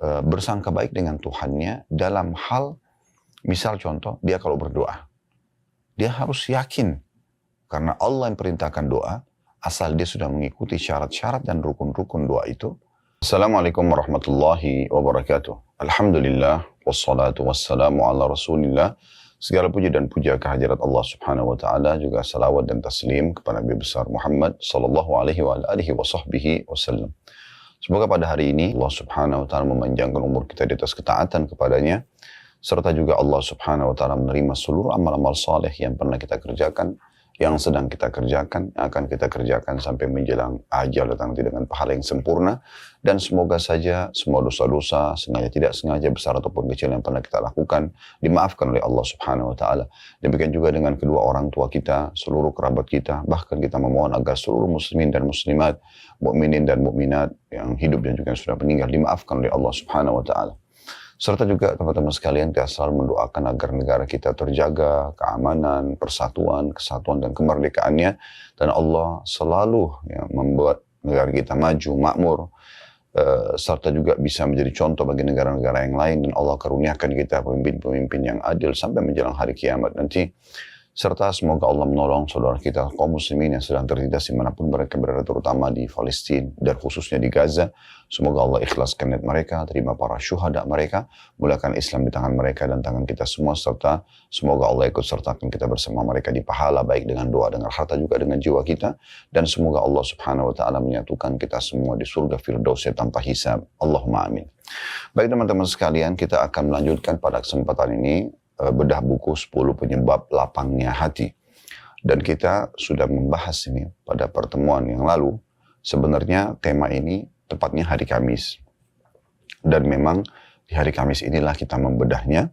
bersangka baik dengan Tuhannya dalam hal, misal contoh, dia kalau berdoa, dia harus yakin karena Allah yang perintahkan doa, asal dia sudah mengikuti syarat-syarat dan rukun-rukun doa itu. Assalamualaikum warahmatullahi wabarakatuh. Alhamdulillah, wassalatu wassalamu ala rasulillah. Segala puji dan puja kehadirat Allah subhanahu wa ta'ala, juga salawat dan taslim kepada Nabi besar Muhammad sallallahu alaihi wa alihi wa sahbihi wasallam. Semoga pada hari ini Allah subhanahu wa ta'ala memanjangkan umur kita di atas ketaatan kepadanya, serta juga Allah subhanahu wa ta'ala menerima seluruh amal-amal saleh yang pernah kita kerjakan, yang sedang kita kerjakan, yang akan kita kerjakan sampai menjelang ajal datang dengan pahala yang sempurna. Dan semoga saja semua dosa-dosa, sengaja tidak sengaja, besar ataupun kecil yang pernah kita lakukan, dimaafkan oleh Allah subhanahu wa ta'ala. Demikian juga dengan kedua orang tua kita, seluruh kerabat kita, bahkan kita memohon agar seluruh muslimin dan muslimat, mukminin dan mukminat yang hidup dan juga yang sudah meninggal, dimaafkan oleh Allah subhanahu wa ta'ala. Serta juga teman-teman sekalian, kita selalu mendoakan agar negara kita terjaga keamanan, persatuan, kesatuan, dan kemerdekaannya. Dan Allah selalu membuat negara kita maju, makmur, serta juga bisa menjadi contoh bagi negara-negara yang lain. Dan Allah karuniakan kita pemimpin-pemimpin yang adil sampai menjelang hari kiamat nanti. Serta semoga Allah menolong saudara kita kaum muslimin yang sedang tertindas dimanapun mereka berada, terutama di Palestina dan khususnya di Gaza. Semoga Allah ikhlaskan niat mereka, terima para syuhada mereka, mulakan Islam di tangan mereka dan tangan kita semua, serta semoga Allah ikut sertakan kita bersama mereka di pahala, baik dengan doa, dengan harta, juga dengan jiwa kita. Dan semoga Allah subhanahu wa ta'ala menyatukan kita semua di surga Firdausnya tanpa hisab. Allahumma amin. Baik teman-teman sekalian, kita akan melanjutkan pada kesempatan ini bedah buku 10 penyebab lapangnya hati. Dan kita sudah membahas ini pada pertemuan yang lalu. Sebenarnya tema ini tepatnya hari Kamis. Dan memang di hari Kamis inilah kita membedahnya.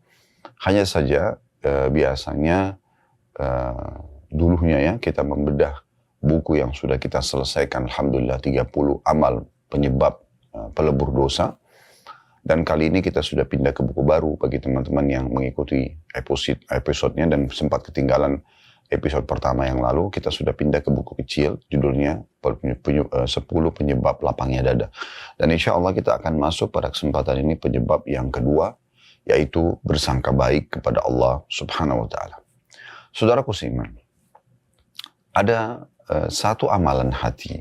Hanya saja biasanya dulunya ya kita membedah buku yang sudah kita selesaikan. Alhamdulillah 30 amal penyebab pelebur dosa. Dan kali ini kita sudah pindah ke buku baru bagi teman-teman yang mengikuti episode-nya dan sempat ketinggalan episode pertama yang lalu. Kita sudah pindah ke buku kecil, judulnya 10 penyebab lapangnya dada. Dan insya Allah kita akan masuk pada kesempatan ini penyebab yang kedua, yaitu bersangka baik kepada Allah subhanahu wa ta'ala. Saudaraku seiman, ada satu amalan hati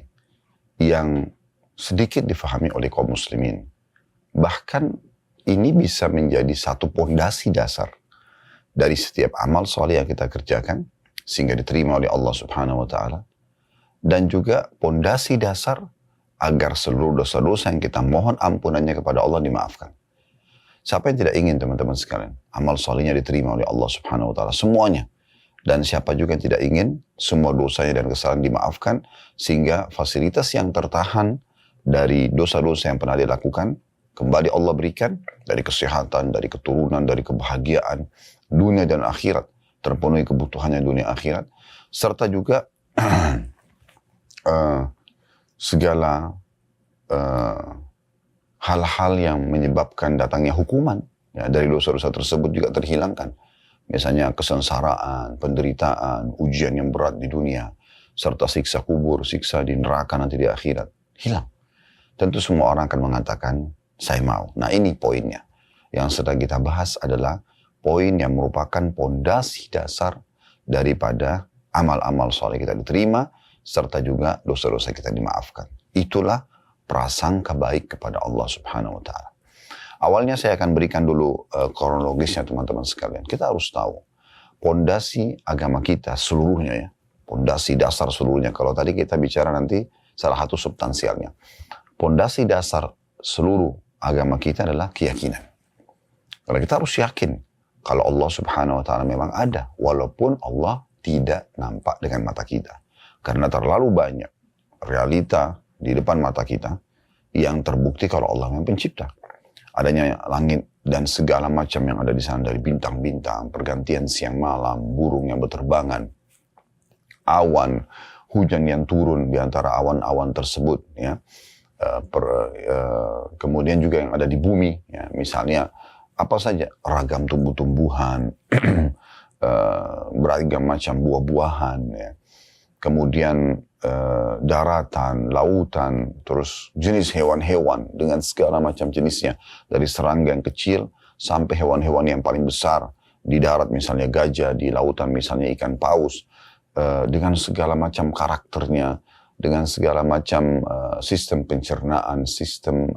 yang sedikit difahami oleh kaum muslimin. Bahkan ini bisa menjadi satu pondasi dasar dari setiap amal soleh yang kita kerjakan sehingga diterima oleh Allah subhanahu wa ta'ala. Dan juga pondasi dasar agar seluruh dosa-dosa yang kita mohon ampunannya kepada Allah dimaafkan. Siapa yang tidak ingin teman-teman sekalian amal solehnya diterima oleh Allah subhanahu wa ta'ala semuanya. Dan siapa juga yang tidak ingin semua dosanya dan kesalahan dimaafkan sehingga fasilitas yang tertahan dari dosa-dosa yang pernah dilakukan kembali Allah berikan, dari kesehatan, dari keturunan, dari kebahagiaan, dunia dan akhirat, terpenuhi kebutuhannya dunia akhirat, serta juga segala hal-hal yang menyebabkan datangnya hukuman ya, dari dosa-dosa tersebut juga terhilangkan. Misalnya kesengsaraan, penderitaan, ujian yang berat di dunia, serta siksa kubur, siksa di neraka nanti di akhirat, hilang. Tentu semua orang akan mengatakan, saya mau. Nah ini poinnya. Yang sedang kita bahas adalah poin yang merupakan pondasi dasar daripada amal-amal soleh kita diterima, serta juga dosa-dosa kita dimaafkan. Itulah prasangka baik kepada Allah subhanahu wa ta'ala. Awalnya saya akan berikan dulu kronologisnya teman-teman sekalian. Kita harus tahu pondasi agama kita seluruhnya ya. Pondasi dasar seluruhnya. Kalau tadi kita bicara nanti salah satu substansialnya. Pondasi dasar seluruh agama kita adalah keyakinan. Kalau kita harus yakin kalau Allah subhanahu wa ta'ala memang ada, walaupun Allah tidak nampak dengan mata kita. Karena terlalu banyak realita di depan mata kita yang terbukti kalau Allah memang pencipta. Adanya langit dan segala macam yang ada di sana, dari bintang-bintang, pergantian siang malam, burung yang berterbangan, awan, hujan yang turun di antara awan-awan tersebut, ya. Kemudian juga yang ada di bumi, ya, misalnya apa saja ragam tumbuh-tumbuhan, beragam macam buah-buahan, ya. Kemudian daratan, lautan, terus jenis hewan-hewan dengan segala macam jenisnya. Dari serangga yang kecil sampai hewan-hewan yang paling besar. Di darat misalnya gajah, di lautan misalnya ikan paus. Dengan segala macam karakternya, dengan segala macam sistem pencernaan, sistem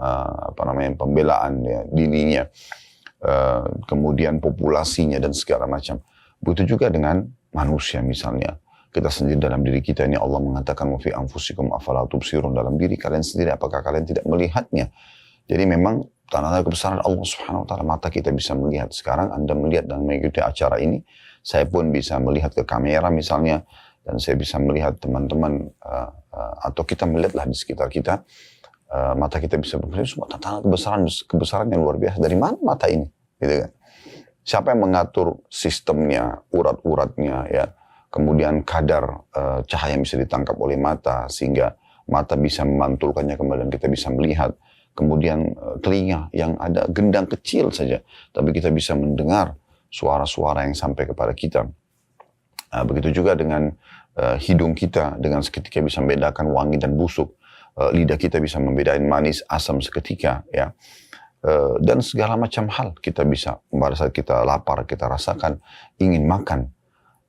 pembelaan ya, dininya, kemudian populasinya dan segala macam. Begitu juga dengan manusia misalnya. Kita sendiri dalam diri kita ini Allah mengatakan wa fi anfusikum afala tubsirun, dalam diri kalian sendiri apakah kalian tidak melihatnya. Jadi memang tanda-tanda kebesaran Allah Subhanahu wa taala, mata kita bisa melihat. Sekarang Anda melihat dan mengikuti acara ini, saya pun bisa melihat ke kamera misalnya, dan saya bisa melihat teman-teman atau kita melihatlah di sekitar kita, mata kita bisa berfungsi. Semua tanda kebesaran yang luar biasa. Dari mana mata ini, gitu kan? Siapa yang mengatur sistemnya, urat-uratnya, ya, kemudian kadar cahaya yang bisa ditangkap oleh mata sehingga mata bisa memantulkannya kembali dan kita bisa melihat. Kemudian telinga yang ada gendang kecil saja, tapi kita bisa mendengar suara-suara yang sampai kepada kita. Begitu juga dengan hidung kita, dengan seketika bisa membedakan wangi dan busuk. Lidah kita bisa membedakan manis, asam seketika, ya. Dan segala macam hal kita bisa, pada saat kita lapar, kita rasakan ingin makan.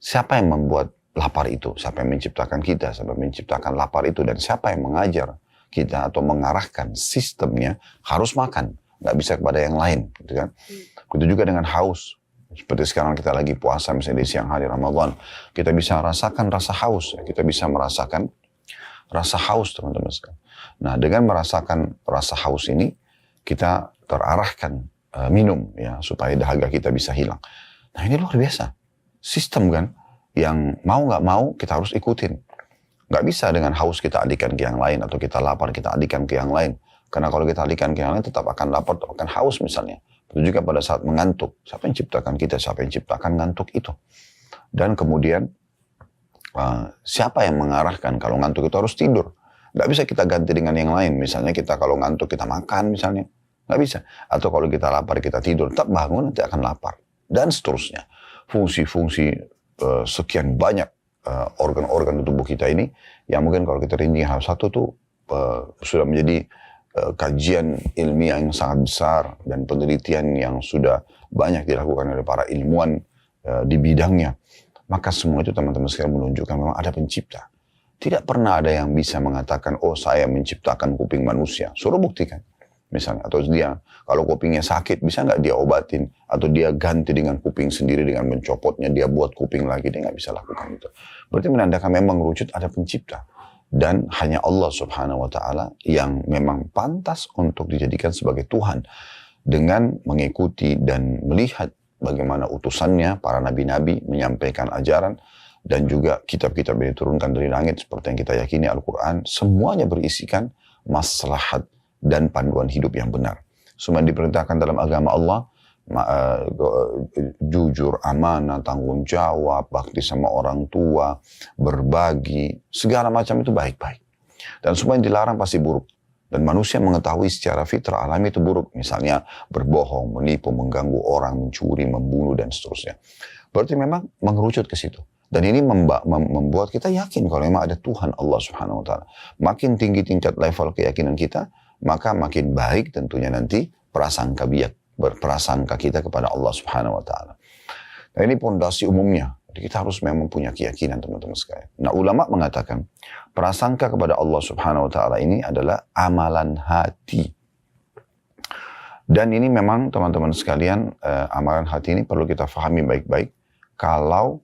Siapa yang membuat lapar itu? Siapa yang menciptakan kita? Siapa yang menciptakan lapar itu? Dan siapa yang mengajar kita atau mengarahkan sistemnya harus makan? Nggak bisa kepada yang lain, gitu kan? Begitu juga dengan haus. Seperti sekarang kita lagi puasa, misalnya di siang hari Ramadan, kita bisa rasakan rasa haus. Kita bisa merasakan rasa haus, teman-teman sekalian. Nah, dengan merasakan rasa haus ini, kita terarahkan minum, ya, supaya dahaga kita bisa hilang. Nah, ini luar biasa. Sistem kan, yang mau nggak mau kita harus ikutin. Nggak bisa dengan haus kita alihkan ke yang lain, atau kita lapar kita alihkan ke yang lain. Karena kalau kita alihkan ke yang lain tetap akan lapar, tetap akan haus misalnya. Itu juga pada saat mengantuk. Siapa yang ciptakan kita? Siapa yang ciptakan ngantuk itu? Dan kemudian siapa yang mengarahkan kalau ngantuk itu harus tidur? Nggak bisa kita ganti dengan yang lain. Misalnya kita kalau ngantuk kita makan misalnya. Nggak bisa. Atau kalau kita lapar kita tidur. Tetap bangun nanti akan lapar. Dan seterusnya. Fungsi-fungsi sekian banyak organ-organ di tubuh kita ini, yang mungkin kalau kita rinci hal satu tuh sudah menjadi kajian ilmiah yang sangat besar dan penelitian yang sudah banyak dilakukan oleh para ilmuwan di bidangnya. Maka semua itu teman-teman sekalian menunjukkan memang ada pencipta. Tidak pernah ada yang bisa mengatakan, oh saya menciptakan kuping manusia. Suruh buktikan. Misalnya, atau dia kalau kupingnya sakit bisa nggak dia obatin, atau dia ganti dengan kuping sendiri dengan mencopotnya, dia buat kuping lagi, dia nggak bisa lakukan itu. Berarti menandakan memang wujud ada pencipta, dan hanya Allah Subhanahu Wa Taala yang memang pantas untuk dijadikan sebagai Tuhan, dengan mengikuti dan melihat bagaimana utusannya para nabi-nabi menyampaikan ajaran, dan juga kitab-kitab yang diturunkan dari langit seperti yang kita yakini Al-Quran, semuanya berisikan maslahat dan panduan hidup yang benar. Semua diperintahkan dalam agama Allah, jujur, amanah, tanggung jawab, bakti sama orang tua, berbagi, segala macam itu baik-baik. Dan semua yang dilarang pasti buruk. Dan manusia mengetahui secara fitrah alami itu buruk. Misalnya berbohong, menipu, mengganggu orang, mencuri, membunuh, dan seterusnya. Berarti memang mengerucut ke situ. Dan ini membuat kita yakin kalau memang ada Tuhan Allah Subhanahu Wa Taala. Makin tinggi tingkat level keyakinan kita, maka makin baik tentunya nanti berprasangka kita kepada Allah Subhanahu Wa Taala. Nah, ini pondasi umumnya. Jadi kita harus memang punya keyakinan, teman-teman sekalian. Nah, ulama mengatakan prasangka kepada Allah Subhanahu Wa Taala ini adalah amalan hati. Dan ini memang teman-teman sekalian, amalan hati ini perlu kita fahami baik-baik. Kalau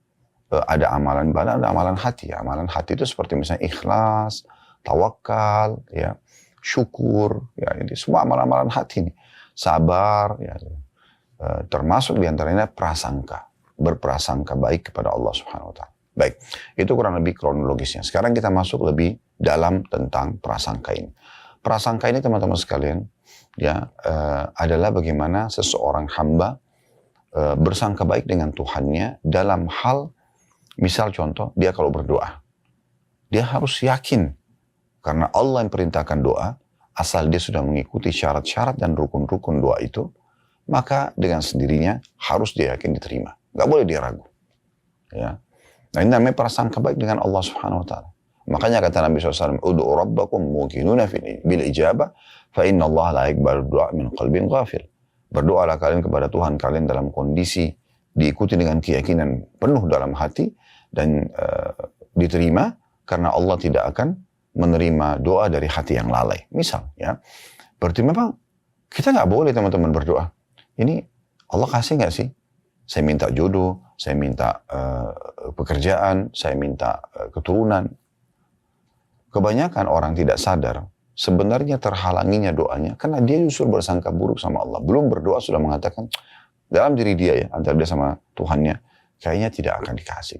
ada amalan badan, ada amalan hati. Amalan hati itu seperti misalnya ikhlas, tawakal, ya, syukur, ya, ini semua amalan-amalan hati ini. Sabar, ya, termasuk diantaranya prasangka, berprasangka baik kepada Allah Subhanahu Wa Taala. Baik, itu kurang lebih kronologisnya. Sekarang kita masuk lebih dalam tentang prasangka ini. Prasangka ini teman-teman sekalian, ya, adalah bagaimana seseorang hamba bersangka baik dengan Tuhannya dalam hal, misal contoh, dia kalau berdoa, dia harus yakin karena Allah yang perintahkan doa, asal dia sudah mengikuti syarat-syarat dan rukun-rukun doa itu, maka dengan sendirinya harus dia yakin diterima. Gak boleh dia ragu. Ya. Nah, ini namanya prasangka baik dengan Allah Subhanahu Wa Taala. Makanya kata Nabi SAW, Udu'u rabbakum muqinuna bil ijabah, fa inna Allah la yaqbalu du'a min qalbin ghafil. Berdoalah kalian kepada Tuhan kalian dalam kondisi diikuti dengan keyakinan penuh dalam hati, dan diterima, karena Allah tidak akan menerima doa dari hati yang lalai. Misal, ya. Berarti memang kita nggak boleh teman-teman berdoa. Ini Allah kasih nggak sih? Saya minta jodoh, saya minta pekerjaan, saya minta keturunan. Kebanyakan orang tidak sadar, sebenarnya terhalanginya doanya, karena dia justru bersangka buruk sama Allah. Belum berdoa sudah mengatakan, dalam diri dia ya, antara dia sama Tuhannya, kayaknya tidak akan dikasih.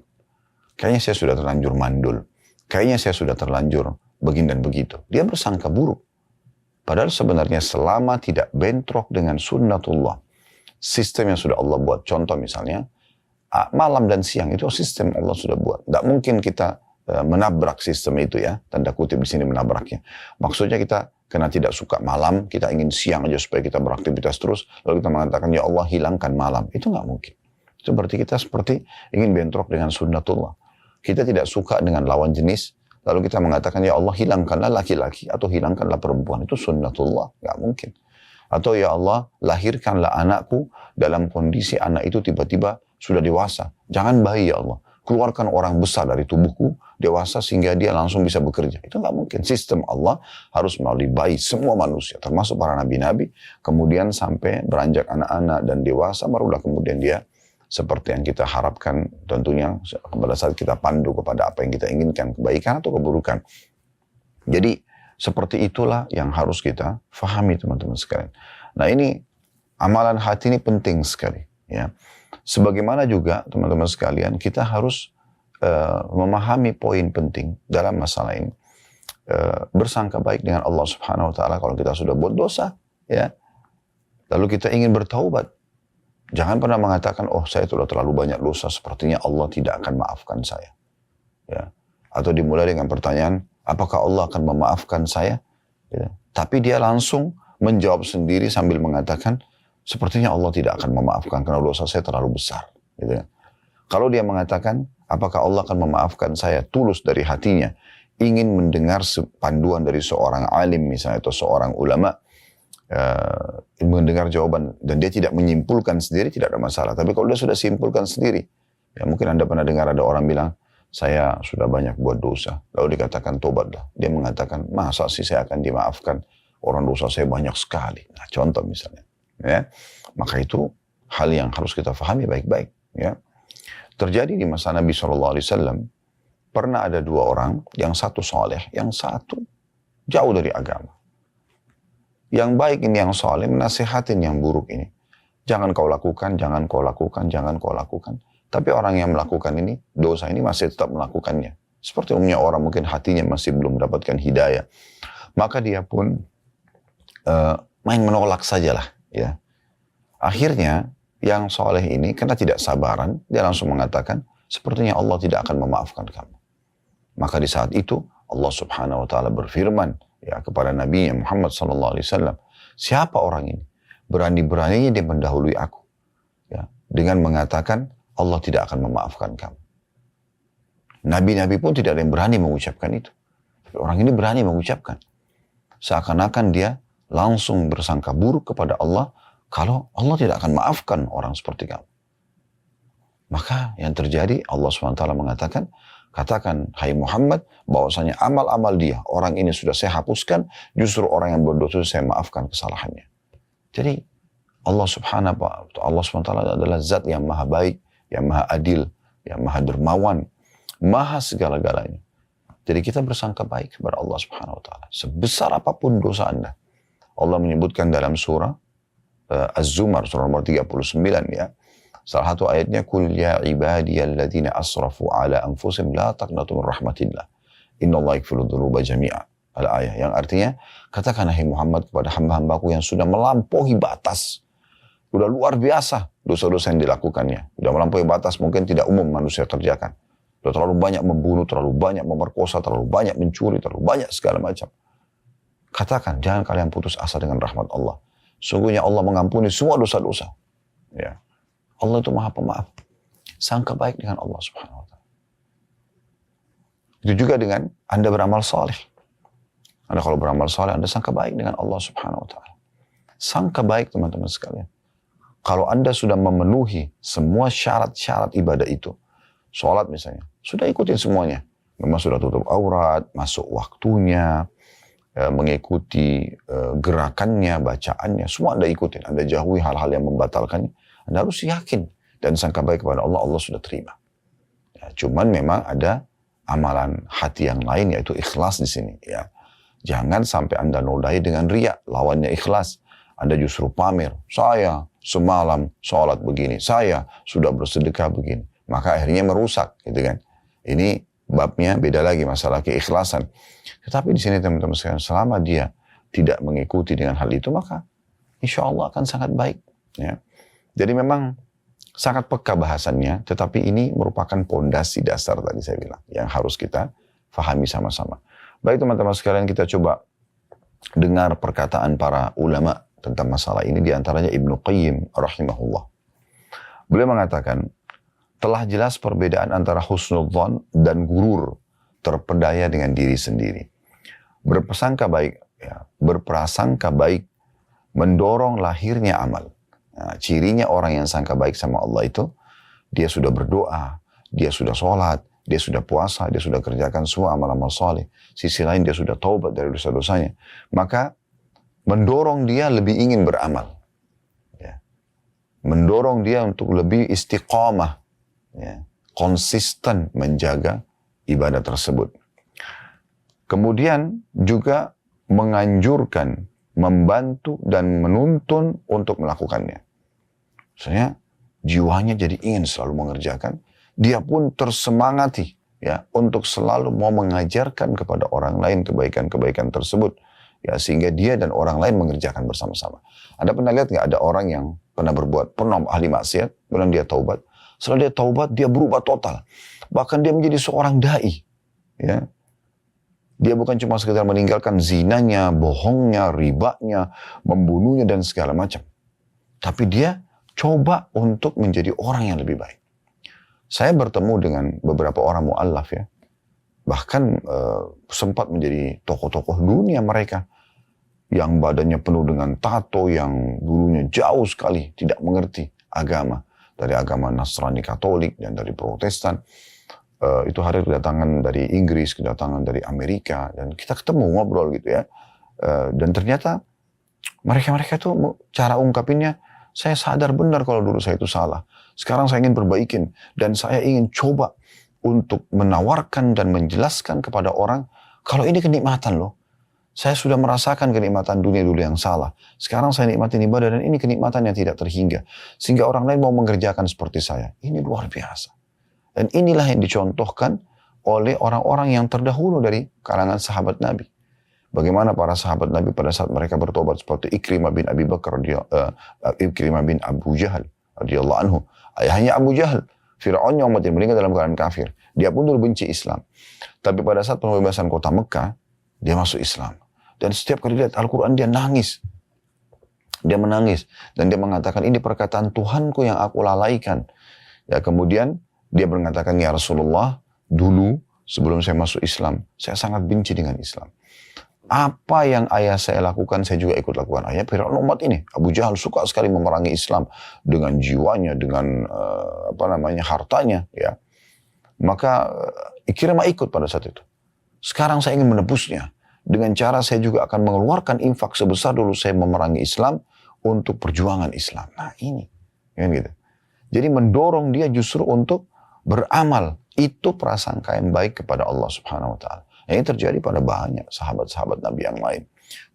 Kayaknya saya sudah terlanjur mandul. Kayaknya saya sudah terlanjur begini dan begitu. Dia bersangka buruk. Padahal sebenarnya selama tidak bentrok dengan sunnatullah, sistem yang sudah Allah buat. Contoh misalnya, malam dan siang itu sistem Allah sudah buat. Tidak mungkin kita menabrak sistem itu ya, tanda kutip di sini menabraknya. Maksudnya kita karena tidak suka malam, kita ingin siang aja supaya kita beraktivitas terus, lalu kita mengatakan ya Allah hilangkan malam. Itu nggak mungkin. Itu berarti kita seperti ingin bentrok dengan sunnatullah. Kita tidak suka dengan lawan jenis, lalu kita mengatakan ya Allah hilangkanlah laki-laki atau hilangkanlah perempuan. Itu sunnatullah, nggak mungkin. Atau ya Allah lahirkanlah anakku dalam kondisi anak itu tiba-tiba sudah dewasa. Jangan bayi ya Allah. Keluarkan orang besar dari tubuhku, dewasa sehingga dia langsung bisa bekerja. Itu nggak mungkin. Sistem Allah harus melalui bayi semua manusia, termasuk para nabi-nabi. Kemudian sampai beranjak anak-anak dan dewasa, barulah kemudian dia seperti yang kita harapkan, tentunya pada saat kita pandu kepada apa yang kita inginkan, kebaikan atau keburukan. Jadi seperti itulah yang harus kita fahami teman-teman sekalian. Nah ini amalan hati ini penting sekali ya. Sebagaimana juga teman-teman sekalian, kita harus memahami poin penting dalam masalah ini. Bersangka baik dengan Allah Subhanahu Wa Taala kalau kita sudah buat dosa, ya. Lalu kita ingin bertaubat. Jangan pernah mengatakan, oh saya sudah terlalu banyak dosa, sepertinya Allah tidak akan maafkan saya. Ya. Atau dimulai dengan pertanyaan, apakah Allah akan memaafkan saya? Ya. Tapi dia langsung menjawab sendiri sambil mengatakan, sepertinya Allah tidak akan memaafkan karena dosa saya terlalu besar. Gitu. Kalau dia mengatakan, apakah Allah akan memaafkan saya tulus dari hatinya, ingin mendengar panduan dari seorang alim misalnya atau seorang ulama, mendengar jawaban dan dia tidak menyimpulkan sendiri, tidak ada masalah. Tapi kalau dia sudah simpulkan sendiri, ya mungkin Anda pernah dengar ada orang bilang, saya sudah banyak buat dosa. Lalu dikatakan tobatlah. Dia mengatakan, masa sih saya akan dimaafkan? Orang dosa saya banyak sekali. Nah contoh misalnya. Ya, maka itu hal yang harus kita fahami baik-baik. Ya, terjadi di masa Nabi SAW, pernah ada dua orang, yang satu soleh, yang satu jauh dari agama. Yang baik ini yang soleh menasihatin yang buruk ini. Jangan kau lakukan, jangan kau lakukan, jangan kau lakukan. Tapi orang yang melakukan ini, dosa ini masih tetap melakukannya. Seperti umumnya orang mungkin hatinya masih belum mendapatkan hidayah. Maka dia pun main menolak sajalah. Ya, akhirnya yang soleh ini karena tidak sabaran, dia langsung mengatakan, sepertinya Allah tidak akan memaafkan kamu. Maka di saat itu Allah Subhanahu Wa Taala berfirman ya kepada Nabi Muhammad SAW, siapa orang ini? Berani-beraninya dia mendahului aku, ya, dengan mengatakan Allah tidak akan memaafkan kamu. Nabi-nabi pun tidak ada yang berani mengucapkan itu. Tapi orang ini berani mengucapkan, seakan-akan dia langsung bersangka buruk kepada Allah kalau Allah tidak akan maafkan orang seperti kamu. Maka yang terjadi Allah SWT mengatakan, katakan hai Muhammad bahwasanya amal-amal dia, orang ini sudah saya hapuskan, justru orang yang berdosa saya maafkan kesalahannya. Jadi Allah SWT adalah zat yang maha baik, yang maha adil, yang maha dermawan, maha segala-galanya. Jadi kita bersangka baik kepada Allah SWT. Sebesar apapun dosa Anda. Allah menyebutkan dalam surah Az-Zumar, surah nomor 39 ya. Salah satu ayatnya, Kul ya ibadiyalladzina asrafu ala anfusihim la taqnatu min rahmatillah. Innallaha yaghfiru dzunuba jami'a. Al-ayah yang artinya, katakan hai Muhammad kepada hamba-hambaku yang sudah melampaui batas. Sudah luar biasa dosa-dosa yang dilakukannya. Sudah melampaui batas mungkin tidak umum manusia kerjakan. Sudah terlalu banyak membunuh, terlalu banyak memerkosa, terlalu banyak mencuri, terlalu banyak segala macam. Katakan, jangan kalian putus asa dengan rahmat Allah. Sungguhnya Allah mengampuni semua dosa-dosa. Ya. Allah itu maha pemaaf. Sangka baik dengan Allah Subhanahu Wa Taala. Itu juga dengan Anda beramal soleh. Anda kalau beramal soleh, Anda sangka baik dengan Allah Subhanahu wa Ta'ala. Sangka baik, teman-teman sekalian. Kalau Anda sudah memenuhi semua syarat-syarat ibadah itu, sholat misalnya, sudah ikutin semuanya. Memang sudah tutup aurat, masuk waktunya, mengikuti gerakannya, bacaannya, semua Anda ikutin. Anda jauhi hal-hal yang membatalkannya. Anda harus yakin dan sangka baik kepada Allah, Allah sudah terima. Ya, cuman memang ada amalan hati yang lain, yaitu ikhlas di sini. Ya. Jangan sampai Anda nodai dengan riya, lawannya ikhlas. Anda justru pamer, saya semalam sholat begini, saya sudah bersedekah begini. Maka akhirnya merusak, gitu kan. Ini babnya beda lagi, masalah keikhlasan. Tetapi di sini teman-teman sekalian, selama dia tidak mengikuti dengan hal itu, maka insya Allah akan sangat baik. Ya. Jadi memang sangat peka bahasannya, tetapi ini merupakan pondasi dasar tadi saya bilang, yang harus kita fahami sama-sama. Baik teman-teman sekalian, kita coba dengar perkataan para ulama tentang masalah ini, diantaranya Ibnu Qayyim rahimahullah. Beliau mengatakan, telah jelas perbedaan antara husnudzon dan gurur, terpedaya dengan diri sendiri. Berprasangka baik, ya, berprasangka baik mendorong lahirnya amal. Nah, cirinya orang yang sangka baik sama Allah itu, dia sudah berdoa, dia sudah sholat, dia sudah puasa, dia sudah kerjakan semua amal-amal soleh. Sisi lain dia sudah taubat dari dosa-dosanya. Maka mendorong dia lebih ingin beramal. Ya. Mendorong dia untuk lebih istiqamah. Ya. Konsisten menjaga ibadah tersebut. Kemudian juga menganjurkan, membantu dan menuntun untuk melakukannya. Misalnya jiwanya jadi ingin selalu mengerjakan, dia pun tersemangati ya untuk selalu mau mengajarkan kepada orang lain kebaikan-kebaikan tersebut ya, sehingga dia dan orang lain mengerjakan bersama-sama. Anda pernah lihat nggak ada orang yang pernah ahli maksiat, kemudian dia taubat. Setelah dia taubat, dia berubah total. Bahkan dia menjadi seorang dai. Ya. Dia bukan cuma sekedar meninggalkan zinanya, bohongnya, ribanya, membunuhnya dan segala macam. Tapi dia coba untuk menjadi orang yang lebih baik. Saya bertemu dengan beberapa orang mu'allaf ya. Bahkan sempat menjadi tokoh-tokoh dunia mereka. Yang badannya penuh dengan tato, yang dulunya jauh sekali tidak mengerti agama. Dari agama Nasrani Katolik dan dari Protestan. Itu hari kedatangan dari Inggris, kedatangan dari Amerika. Dan kita ketemu ngobrol gitu ya. Dan ternyata mereka-mereka tuh cara ungkapinnya, saya sadar benar kalau dulu saya itu salah. Sekarang saya ingin perbaikin. Dan saya ingin coba untuk menawarkan dan menjelaskan kepada orang, kalau ini kenikmatan loh. Saya sudah merasakan kenikmatan dunia dulu yang salah. Sekarang saya nikmatin ibadah dan ini kenikmatan yang tidak terhingga. Sehingga orang lain mau mengerjakan seperti saya. Ini luar biasa. Dan inilah yang dicontohkan oleh orang-orang yang terdahulu dari kalangan sahabat Nabi. Bagaimana para sahabat Nabi pada saat mereka bertobat seperti Ikrimah bin Abi Bakar, Ikrimah bin Abu Jahal radhiyallahu anhu. Ayahnya Abu Jahal, Fir'aun yang mati meninggal dalam keadaan kafir. Dia pun dulu benci Islam. Tapi pada saat pembebasan kota Mekah, dia masuk Islam. Dan setiap kali lihat Al-Quran dia nangis. Dia menangis. Dan dia mengatakan, ini perkataan Tuhanku yang aku lalaikan. Ya, kemudian dia mengatakan, ya Rasulullah, dulu sebelum saya masuk Islam, saya sangat benci dengan Islam. Apa yang ayah saya lakukan, saya juga ikut lakukan. Ayah Fir'aun umat ini, Abu Jahal suka sekali memerangi Islam dengan jiwanya, dengan hartanya. Ya. Maka Ikrimah ikut pada saat itu. Sekarang saya ingin menebusnya. Dengan cara saya juga akan mengeluarkan infak sebesar dulu saya memerangi Islam untuk perjuangan Islam. Nah ini. Kan gitu. Jadi mendorong dia justru untuk beramal. Itu prasangka yang baik kepada Allah Subhanahu wa Ta'ala. Ini terjadi pada banyak sahabat-sahabat Nabi yang lain.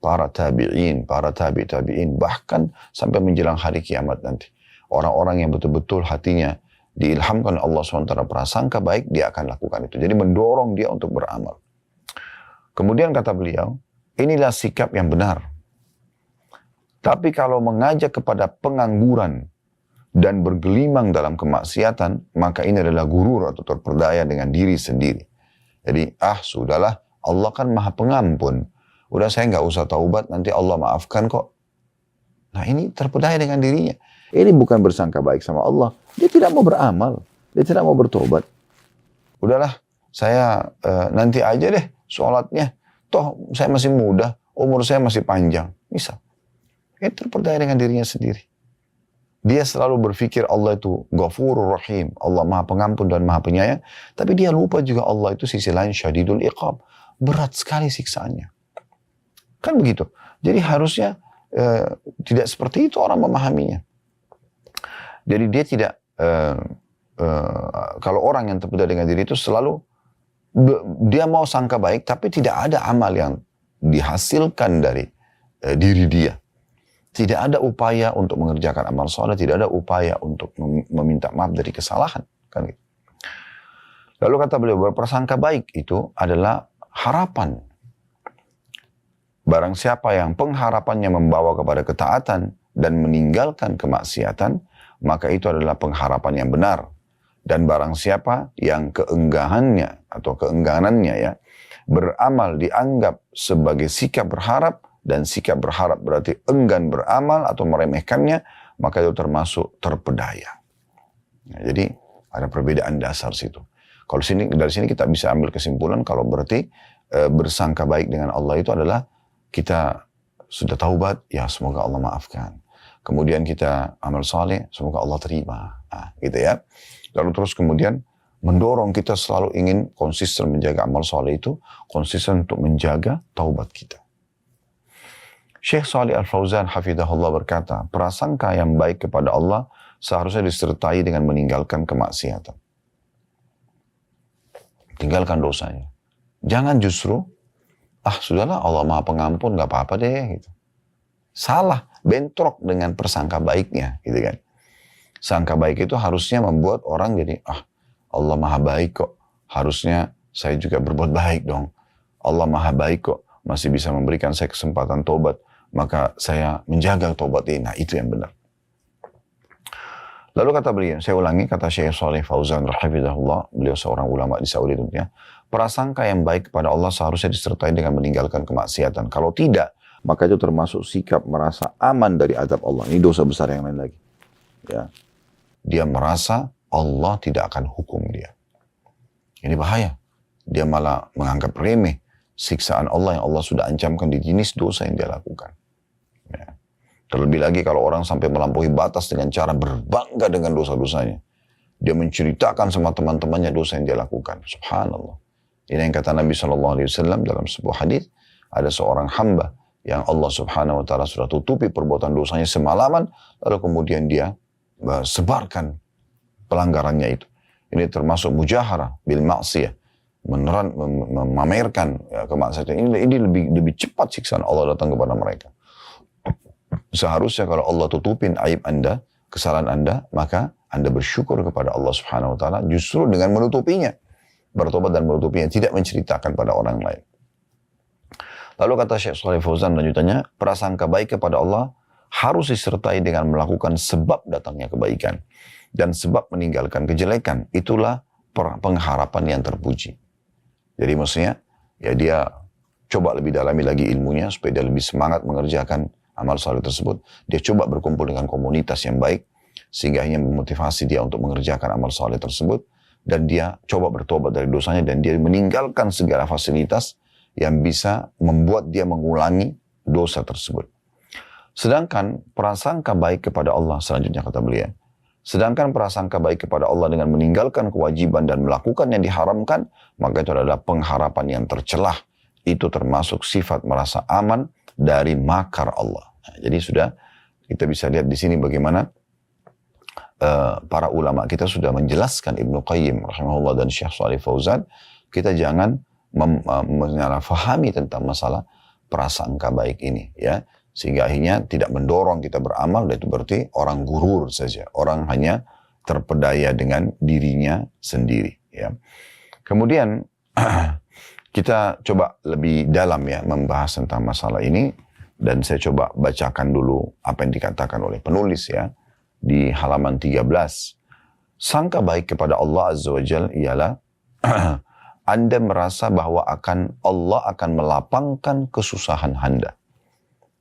Para tabi'in, para tabi'in, bahkan sampai menjelang hari kiamat nanti. Orang-orang yang betul-betul hatinya diilhamkan Allah SWT prasangka baik, dia akan lakukan itu. Jadi mendorong dia untuk beramal. Kemudian kata beliau, inilah sikap yang benar. Tapi kalau mengajak kepada pengangguran dan bergelimang dalam kemaksiatan, maka ini adalah gurur atau terperdaya dengan diri sendiri. Jadi, sudahlah, Allah kan maha pengampun. Udah saya nggak usah taubat, nanti Allah maafkan kok. Nah ini terpedaya dengan dirinya. Ini bukan bersangka baik sama Allah. Dia tidak mau beramal. Dia tidak mau bertobat. Udahlah, saya nanti aja deh sholatnya. Toh saya masih muda, umur saya masih panjang. Misal. Itu terperdaya dengan dirinya sendiri. Dia selalu berpikir Allah itu Ghafurur Rahim. Allah Maha Pengampun dan Maha Penyayang. Tapi dia lupa juga Allah itu sisi lain Syadidul Iqab. Berat sekali siksaannya. Kan begitu. Jadi harusnya tidak seperti itu orang memahaminya. Jadi dia tidak, kalau orang yang terpedaya dengan diri itu selalu, dia mau sangka baik, tapi tidak ada amal yang dihasilkan dari diri dia. Tidak ada upaya untuk mengerjakan amal soleh, tidak ada upaya untuk meminta maaf dari kesalahan. Kan gitu. Lalu kata beliau, berprasangka baik itu adalah harapan. Barang siapa yang pengharapannya membawa kepada ketaatan dan meninggalkan kemaksiatan, maka itu adalah pengharapan yang benar. Dan barang siapa yang keengganannya atau keengganannya ya, beramal dianggap sebagai sikap berharap, dan sikap berharap berarti enggan beramal atau meremehkannya, maka itu termasuk terpedaya. Nah, jadi ada perbedaan dasar situ. Kalau dari sini kita bisa ambil kesimpulan kalau berarti bersangka baik dengan Allah itu adalah kita sudah taubat, ya semoga Allah maafkan. Kemudian kita amal saleh, semoga Allah terima. Nah, gitu ya. Lalu terus kemudian mendorong kita selalu ingin konsisten menjaga amal saleh itu, konsisten untuk menjaga taubat kita. Syekh Shalih Al-Fauzan hafidhahullah berkata, prasangka yang baik kepada Allah seharusnya disertai dengan meninggalkan kemaksiatan. Tinggalkan dosanya. Jangan justru, sudahlah Allah Maha Pengampun, gak apa-apa deh. Gitu. Salah, bentrok dengan persangka baiknya. Gitu kan. Sangka baik itu harusnya membuat orang jadi, Allah Maha Baik kok. Harusnya saya juga berbuat baik dong. Allah Maha Baik kok. Masih bisa memberikan saya kesempatan tobat. Maka saya menjaga tobat ini. Nah, itu yang benar. Lalu kata beliau, saya ulangi kata Syekh Shalih Fauzan rahimahullah, beliau seorang ulama di Saudi tentunya, prasangka yang baik kepada Allah seharusnya disertai dengan meninggalkan kemaksiatan. Kalau tidak, maka itu termasuk sikap merasa aman dari azab Allah. Ini dosa besar yang lain lagi. Ya. Dia merasa Allah tidak akan hukum dia. Ini bahaya. Dia malah menganggap remeh siksaan Allah yang Allah sudah ancamkan di jenis dosa yang dia lakukan. Ya. Terlebih lagi kalau orang sampai melampaui batas dengan cara berbangga dengan dosa-dosanya. Dia menceritakan sama teman-temannya dosa yang dia lakukan. Subhanallah. Ini yang kata Nabi SAW dalam sebuah hadis. Ada seorang hamba yang Allah Subhanahu Wa Taala sudah tutupi perbuatan dosanya semalaman. Lalu kemudian dia sebarkan pelanggarannya itu. Ini termasuk mujaharah bil maksiyah. Memamerkan kemaksiatan. Ini lebih cepat siksaan Allah datang kepada mereka. Seharusnya kalau Allah tutupin aib Anda, kesalahan Anda, maka Anda bersyukur kepada Allah Subhanahu Wa Taala justru dengan menutupinya, bertobat dan menutupinya, tidak menceritakan pada orang lain. Lalu kata Syekh Shalih Fauzan lanjutannya, prasangka baik kepada Allah harus disertai dengan melakukan sebab datangnya kebaikan dan sebab meninggalkan kejelekan. Itulah pengharapan yang terpuji. Jadi maksudnya, ya dia coba lebih dalami lagi ilmunya supaya dia lebih semangat mengerjakan amal saleh tersebut. Dia coba berkumpul dengan komunitas yang baik sehingga hanya memotivasi dia untuk mengerjakan amal saleh tersebut, dan dia coba bertobat dari dosanya dan dia meninggalkan segala fasilitas yang bisa membuat dia mengulangi dosa tersebut. Sedangkan prasangka baik kepada Allah, selanjutnya kata beliau, sedangkan prasangka baik kepada Allah dengan meninggalkan kewajiban dan melakukan yang diharamkan, maka itu adalah pengharapan yang tercelah. Itu termasuk sifat merasa aman dari makar Allah. Nah, jadi sudah kita bisa lihat di sini bagaimana para ulama kita sudah menjelaskan, Ibnu Qayyim rahimahullah dan Syekh Shalih Fauzan, kita jangan menyalahfahami tentang masalah prasangka baik ini, ya, sehingga akhirnya tidak mendorong kita beramal, dan itu berarti orang gurur saja, orang hanya terpedaya dengan dirinya sendiri, ya. Kemudian kita coba lebih dalam ya membahas tentang masalah ini, dan saya coba bacakan dulu apa yang dikatakan oleh penulis ya di halaman 13. Sangka baik kepada Allah Azza wa Jalla ialah Anda merasa bahwa Allah akan melapangkan kesusahan Anda.